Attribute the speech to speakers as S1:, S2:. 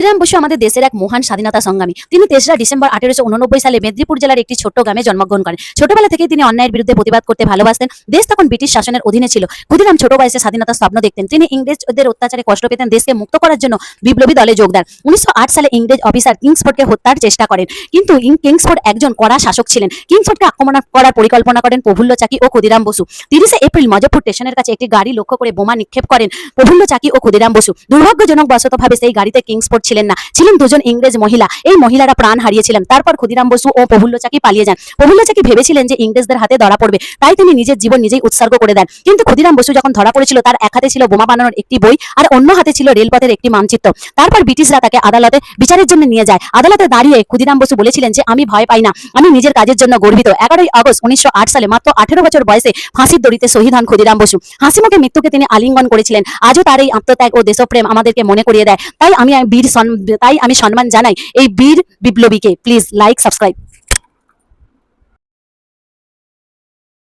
S1: ক্ষুদিরাম বসু আমাদের দেশের এক মহান স্বাধীনতা সংগ্রামী। তিনি ৩রা ডিসেম্বর ১৮৮৯ সালে মেদিনীপুর জেলার একটি ছোট্ট গ্রামে জন্মগ্রহণ করেন। ছোটবেলা থেকেই তিনি অন্যায়ের বিরুদ্ধে প্রতিবাদ করতে ভালোবাসতেন। দেশ তখন ব্রিটিশ শাসনের অধীনে ছিল। ক্ষুদিরাম ছোট বয়সে স্বাধীনতার স্বপ্ন দেখতেন। তিনি ইংরেজদের অত্যাচারে কষ্ট পেতেন, দেশকে মুক্ত করার জন্য বিপ্লবী দলে যোগ দেন। ১৯০৮ সালে ইংরেজ অফিসার কিংসফোর্ডকে হত্যার চেষ্টা করেন, কিন্তু কিংসফোর্ড একজন কড়া শাসক ছিলেন। কিংসফোর্ডকে আক্রমণ করার পরিকল্পনা করেন প্রফুল্ল চাকি ও ক্ষুদিরাম বসু। ৩০ এপ্রিল মজফরপুর স্টেশনের কাছে একটি গাড়ি লক্ষ্য করে বোমা নিক্ষেপ করেন প্রফুল্ল চাকি ও ক্ষুদিরাম বসু। দুর্ভাগ্যজনক বশতভাবে সেই গাড়িতে কিংসফোর্ড ছিলেন না, ছিলেন দুজন ইংরেজ মহিলা। এই মহিলারা প্রাণ হারিয়েছিলেন। তারপর ক্ষুদিরাম বসু ও প্রফুল্ল চাকি পালিয়ে যান। প্রফুল্ল চাকি ভেবেছিলেন যে ইংরেজদের হাতে ধরা পড়বে, তাই তিনি নিজের জীবন নিজেই উৎসর্গ করে দেন। কিন্তু ক্ষুদিরাম বসু যখন ধরা পড়েছিল, তার এক হাতে ছিল বোমা বানানোর একটি বই আর অন্য হাতে ছিল রেলপথের একটি মানচিত্র। তারপর ব্রিটিশরা তাকে আদালতে বিচারের জন্য নিয়ে যায়। আদালতে দাঁড়িয়ে ক্ষুদিরাম বসু বলেছিলেন যে আমি ভয় পাই না, আমি নিজের কাজের জন্য গর্বিত। ১১ই আগস্ট ১৯০৮ সালে মাত্র ১৮ বছর বয়সে ফাঁসির দড়িতে শহীদ হন ক্ষুদিরাম বসু। হাসিমুখে মৃত্যুকে তিনি আলিঙ্গন করেছিলেন। আজও তার এই আত্মত্যাগ ও দেশপ্রেম আমাদেরকে মনে করিয়ে দেয়। তাই আমি সম্মান জানাই এই বীর বিপ্লবীকে। Please like, subscribe.